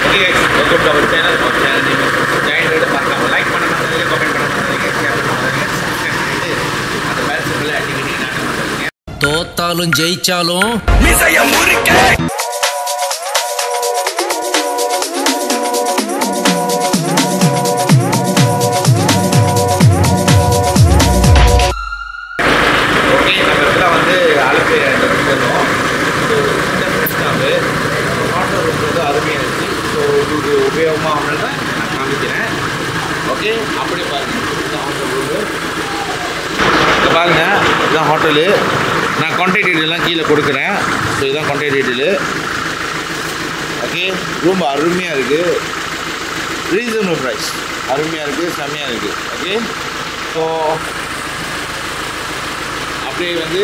Okay welcome to our channel name ஜெயின் வீடு பார்க்கலாம். லைக் பண்ண மாதிரி கமெண்ட் பண்ண மாதிரி ஷேர் பண்ண மாதிரி சப்ஸ்கிரைப் பண்ணிட்டு அந்த பெல் சிம்பிளை அடிக்கடி நாட்டு பண்ணுங்க. தோத்தாலும் ஜெயிச்சாலும் மிசைய முறுக்க உபயோகமாக தான் நான் காமிக்கிறேன். ஓகே அப்படி பாருங்கள், இதுதான் ஹோட்டல் ரூமு. இங்கே பாருங்கள், இதுதான் ஹோட்டலு. நான் கான்டாக்ட் டீட்டெயிலாம் கீழே கொடுக்குறேன். ஸோ இதுதான் கான்டாக்ட் டீட்டெயிலு. ஓகே, ரூம் அருமையாக இருக்குது, ரீசனபிள் ப்ரைஸ், அருமையாக இருக்குது, செம்மையாக இருக்குது. ஓகே, ஸோ அப்படியே வந்து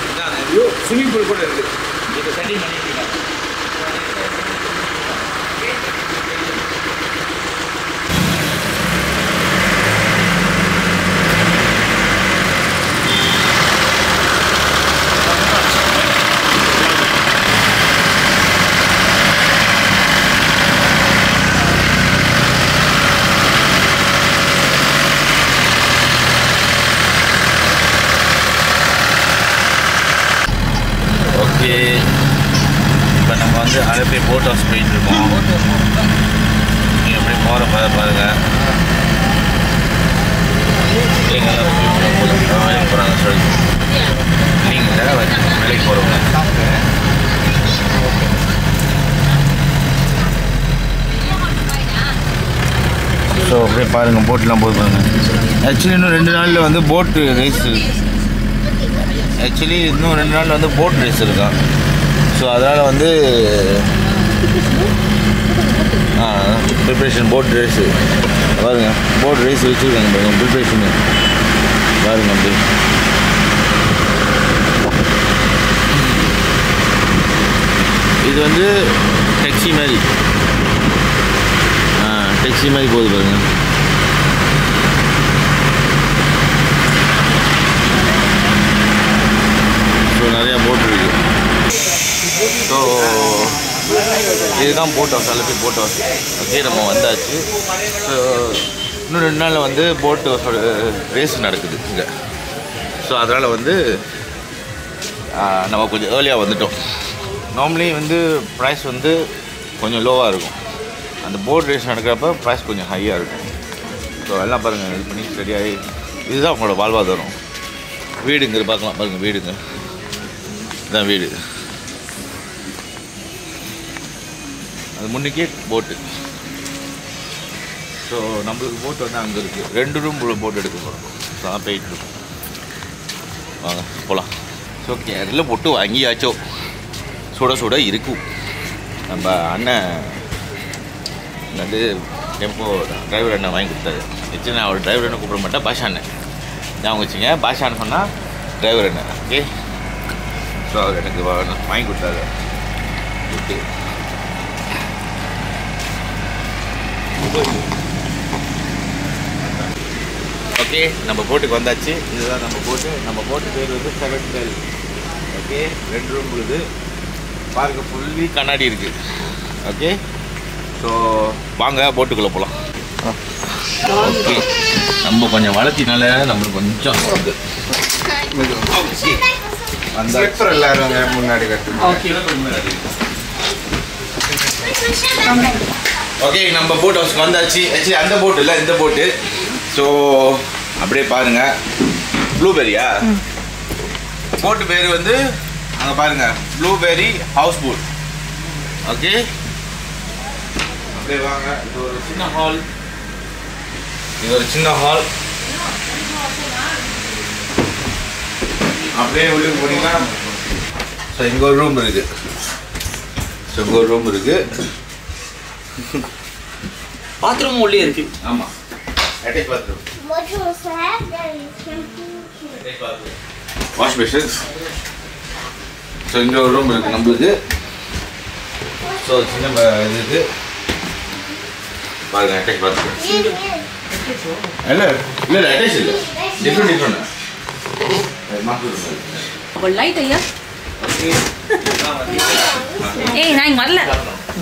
இதுதான் வியூ. ஸ்விம்மிங் பூல் கூட இருக்குது. இப்போ தண்ணி பண்ணிட்டுருக்காங்க. ஓகே, இப்போ நம்ம வந்து அழப்பே போட் ஹவுஸ் போயிட்டுருக்கோம். நீங்கள் எப்படி போகிற பாருங்கள். எங்கெல்லாம் வேலைக்கு போகிறாங்க சொல்லி நீங்கள் வேலைக்கு போகிறவங்க. ஸோ அப்படியே பாருங்கள், போட்லாம் போய் பாருங்கள். ஆக்சுவலி இன்னும் 2 நாளில் வந்து போட்டு ரேஸ் வந்து போட் ரேஸ் இருக்கான். ஸோ அதனால் வந்து ப்ரிப்ரேஷன் போட் ரேஸு பாருங்கள், போட் ரேஸ் வச்சுருக்காங்க பாருங்கள், ப்ரிப்ரேஷனு பாருங்கள். அப்படி இது வந்து டெக்ஸி மாதிரி போகுது பாருங்கள். ஸோ நிறையா போட் இருக்குது. ஸோ இதுதான் போட் ஹவுஸ், அல்லது போட் ஹவுஸ். ஓகே, நம்ம வந்தாச்சு. ஸோ இன்னும் 2 நாளில் வந்து போட் ஹவுஸோட ரேஸ் நடக்குது இங்கே. ஸோ அதனால் வந்து நம்ம கொஞ்சம் ஏர்லியாக வந்துட்டோம். நார்மலி வந்து ப்ரைஸ் வந்து கொஞ்சம் லோவாக இருக்கும். அந்த போட் ரேஸ் நடக்கிறப்ப ப்ரைஸ் கொஞ்சம் ஹையாக இருக்கும். ஸோ எல்லாம் பாருங்கள், இது பண்ணி ரெடியாகி இதுதான் உங்களோட வாழ்வாதாரம். வீடுங்க பார்க்கலாம் பாருங்கள், வீடுங்க இதுதான் வீடு. அது முன்னுக்கே போட்டு. ஸோ நம்மளுக்கு போட்டு வந்து அங்கே இருக்குது. 2 ரூம் உள்ள போட்டு எடுக்க போகிறோம். ஸோ அதான் போயிட்டுருக்கோம். வாங்க போகலாம். ஸோ கேரில் போட்டு வாங்கியாச்சோ, சுட சுட இருக்கும். நம்ம அண்ணன் வந்து டெம்போ டிரைவர் அண்ணன் வாங்கி கொடுத்தாரு. வச்சு நான் அவர் டிரைவர் அண்ணன் கூப்பிட மாட்டேன், பாஷா அண்ணன் ஞாபகம் வச்சுங்க. பாஷான்னு சொன்னால் டிரைவர் அண்ணன். ஓகே, ஸோ அவர் எனக்கு வாங்கி கொடுத்தாரு. ஓகே, நம்ம போட்டுக்கு வந்தாச்சு. இதுதான் நம்ம போட்டு. நம்ம போட்டு பேர் வந்து 7 Bell. ஓகே, 2 ரூம் இருக்குது. பார்க்க ஃபுல்லி கண்ணாடி இருக்குது. ஓகே, ஸோ வாங்க போட்டுக்குள்ளே போகலாம். ஓகே, நம்ம கொஞ்சம் வளர்த்தினால நம்மளுக்கு கொஞ்சம் அந்த எல்லாரும் முன்னாடி கட்டு. ஓகே, நம்ம போட் ஹவுஸ்க்கு வந்தாச்சு. ஆக்சுவலி அந்த போட்டு இல்லை, இந்த போட்டு. ஸோ அப்படியே பாருங்கள், ப்ளூபெரியா போட்டு பேர் வந்து அங்கே பாருங்கள், ப்ளூபெரி ஹவுஸ் போட். ஓகே, அப்படியே வாங்க. இது ஒரு சின்ன ஹால். அப்படியே உள்ளே போனீங்கன்னா ஸோ இங்கே ஒரு ரூம் இருக்குது. பாத்ரூம் உள்ளே இருக்கு. ஆமாம், attach bathroom, wash basin. So இங்கே ஒரு ரூம் இருக்குது நம்மளுக்கு. ஸோ சின்ன இது இருக்குது பாருங்க, அட்டாச் பாத்ரூம். இல்லை அட்டாச் இல்லை, டிஃப்ரெண்ட் Light ya? ஏய் நான் இங்க வரல.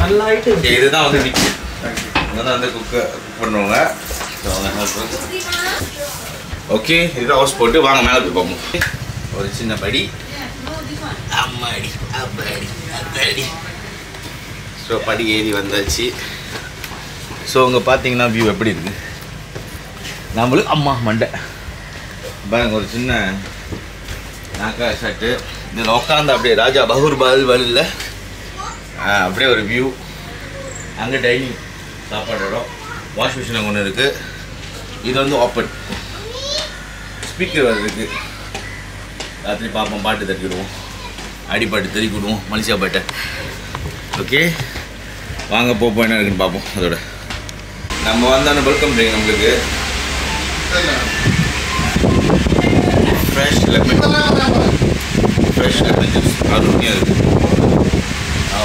நல்லா ஆயிட்டு. இதுதான் வந்து கிச்சன். இங்க தான் வந்து குக் பண்ணுவாங்க. ஓகே, இதுதான் ஹவுஸ் போட்டு வாங்க மேலே போய் பார்ப்போம். ஒரு சின்ன படி. அம்மாடி அம்மாடி அம்மாடி. ஸோ படி ஏறி வந்தாச்சு. ஸோ இங்கே பார்த்தீங்கன்னா வியூ எப்படி இருக்குது. நம்மளுக்கு அம்மா மண்டை பாருங்க, ஒரு சின்ன நாக்கா ஷர்ட்டு. இதில் உட்காந்து அப்படியே ராஜா பகூர்பால் வழியில் அப்படியே ஒரு வியூ. அங்கே டைனிங் சாப்பாடு இடம், வாஷ் மிஷின் அங்கே ஒன்று இருக்குது. இது வந்து ஓப்பன் ஸ்பீக்கர் வேறு இருக்குது. ராத்திரி பார்ப்போம், பாட்டு தட்டிவிடுவோம், அடிப்பாட்டு தெருக்கி விடுவோம், மலேசியா பாட்டை. ஓகே வாங்க போப்போம், என்ன இருக்குன்னு பார்ப்போம். அதோட நம்ம வந்தாலும் வெல்கம் ட்ரிங்க் நம்மளுக்கு ஃப்ரெஷ் லெமன் ஜூஸ் அருமையாக இருக்குது.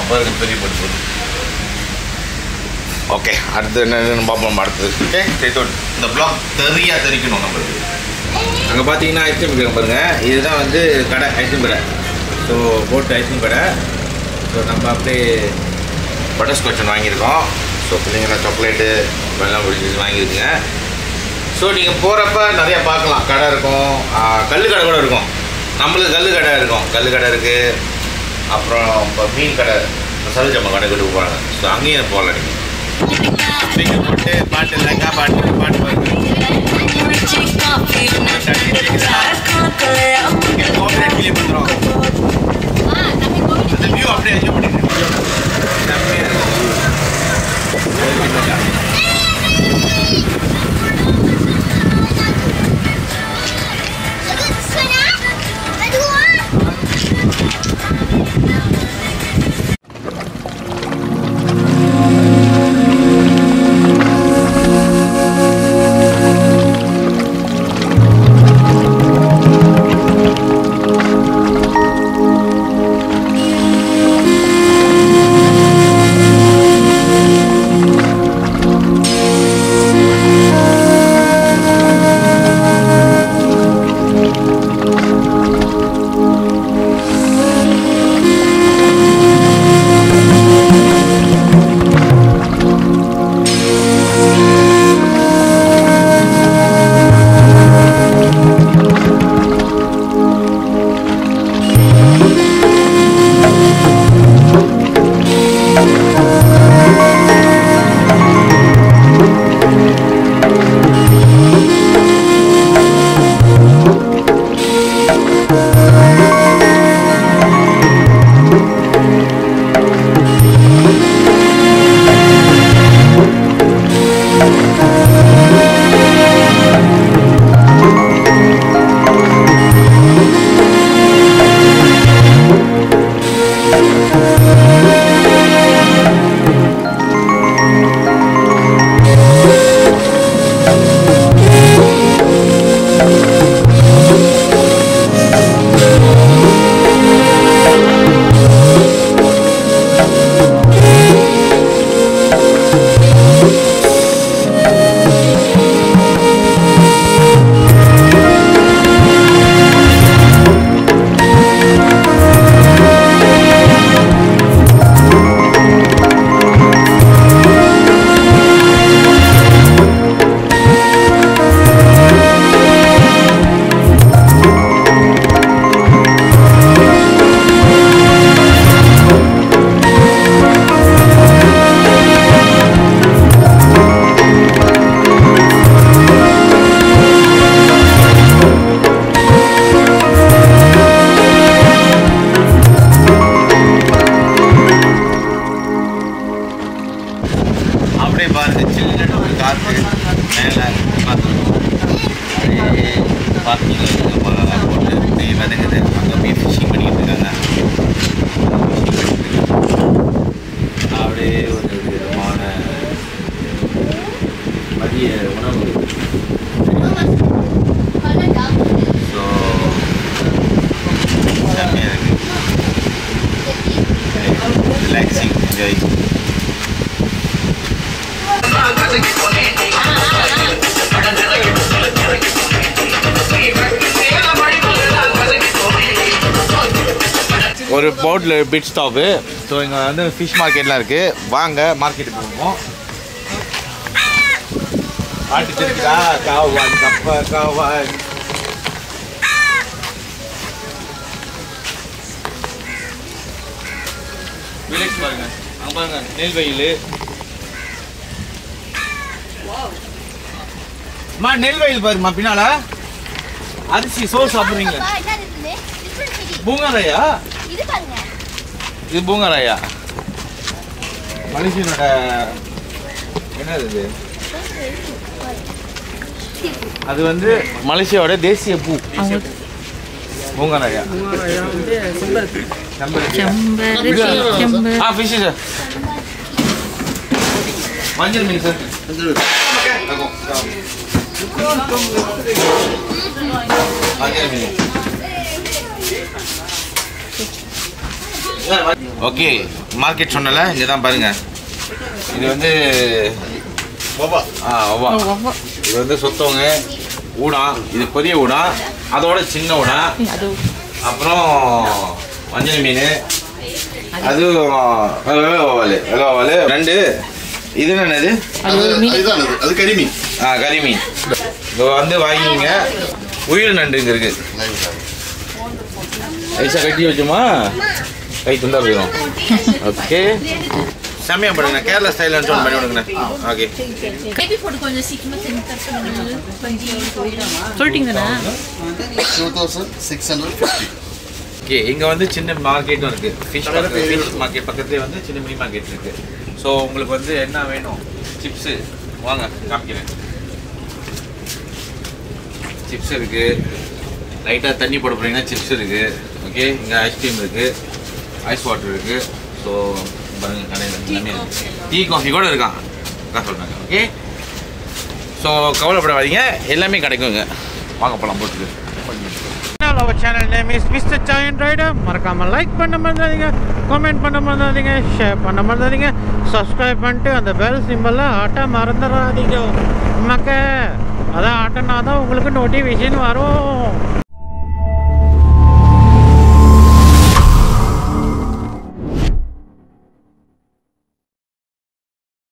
பாருங்க பெரிய போட்டு போட்டு. ஓகே அடுத்து என்னென்னு பார்ப்போம் அடுத்தது. ஓகே சரி, இந்த பிளாக் தெரிக்கணும் நம்மளுக்கு. அங்கே பார்த்தீங்கன்னா ஐஸ்கிரீம் கடை பாருங்கள். இதுதான் வந்து கடை, ஐஸ்கிரீம் கடை. ஸோ போட்டு ஐஸ்கிரீம் கடை. ஸோ நம்ம அப்படியே பட்டர்ஸ்காட்ச் ஒன்று வாங்கியிருக்கோம். ஸோ பிள்ளைங்க சாக்லேட்டு வெள்ளம் பிடிச்சி வாங்கியிருக்குங்க. ஸோ நீங்கள் போகிறப்ப நிறையா பார்க்கலாம், கடை இருக்கும், கல் கடை கூட இருக்கும். நம்மளுக்கு கல் கடை இருக்கும், கல் கடை இருக்குது. அப்புறம் இப்போ மீன் கடை, சலுஜம்மா கடை கொண்டு போகிறாங்க. ஸோ அங்கேயும் போகலாம். நீங்கள் போட்டு பாட்டு இல்லைக்கா பாட்டு பாட்டு பாருங்க. அந்த வியூ அப்படியே என்ஜாய் பண்ணிட்டு ஒரு போட்டில் பிட் ஸ்டாப்பு. ஸோ இங்கே வந்து ஃபிஷ் மார்க்கெட்லாம் இருக்குது. வாங்க மார்க்கெட்டுக்கு போவோம். ஆட்டு தெரியுதா? காவான் கப்பா காவான். வில்லேஜ் பாருங்க, அங்கே பாருங்க நெல்வயல். அம்மா நெல்வயல் பாருமா பின்னால. அரிசி சோறு சாப்பிட்றீங்க. பூங்காராயா? இது பூங்காராயா? மலேசியனோட என்னது இது? அது வந்து மலேசியாவோட தேசிய பூ. Bunga Raya fish sir. மஞ்சள் மீன் சார். மஞ்சள் மீன். ஓகே மார்க்கெட் சொன்னல, இங்கே தான் பாருங்க. இது வந்து ஒவ்வா. இது வந்து சுத்தவங்க ஊடா. இது பெரிய ஊடா, அதோட சின்ன ஊடா. அப்புறம் மஞ்சள் மீன், அது வெள்ளவால் ரெண்டு. இது என்னது? அது கரிமீன். கரிமீன். இப்போ வந்து வாங்கிங்க. உயிர் நண்டு இங்கே இருக்கு. ஐசா கட்டி வச்சுமா கை துண்டா போயிடும். ஓகே செம்மையா பண்ணுங்க. கேரளா ஸ்டைல் பண்ணி விடுங்கண்ணே. ஓகே சொல்லிட்டீங்கண்ணா. 2650. ஓகே இங்கே வந்து சின்ன மார்க்கெட்டும் இருக்குது. ஃபிஷ் மார்க்கெட் பக்கத்துலேயே வந்து சின்ன மினி மார்க்கெட் இருக்குது. ஸோ உங்களுக்கு வந்து என்ன வேணும்? சிப்ஸு வாங்க காமிக்கிறேன். சிப்ஸ் இருக்குது. லைட்டாக தண்ணி போட போகிறீங்கன்னா சிப்ஸ் இருக்குது. ஓகே இங்கே ஐஸ்கிரீம் இருக்குது, ஐஸ் வாட்டர் இருக்குது. ஸோ பாருங்கள் கடையில் எல்லாமே இருக்குது. டீ காஃபி கூட இருக்கான் அதான் சொல்கிறாங்க. ஓகே ஸோ கவலைப்படாதீங்க, எல்லாமே கிடைக்குங்க. வாங்க போகலாம் போட்டுக்கு. Our channel name is Mr. Giant Rider. மறக்காம லைக் பண்ண மறந்துடாதீங்க, கமெண்ட் பண்ண மறந்துடாதீங்க, ஷேர் பண்ண மறந்துடாதீங்க, சப்ஸ்கிரைப் பண்ணிட்டு அந்த பெல் சிம்பல்ல ஆட்ட மறந்துடாதீங்க. மக்கள் அதான் ஆட்டினா தான் உங்களுக்கு நோட்டிஃபிகேஷன் வரும்.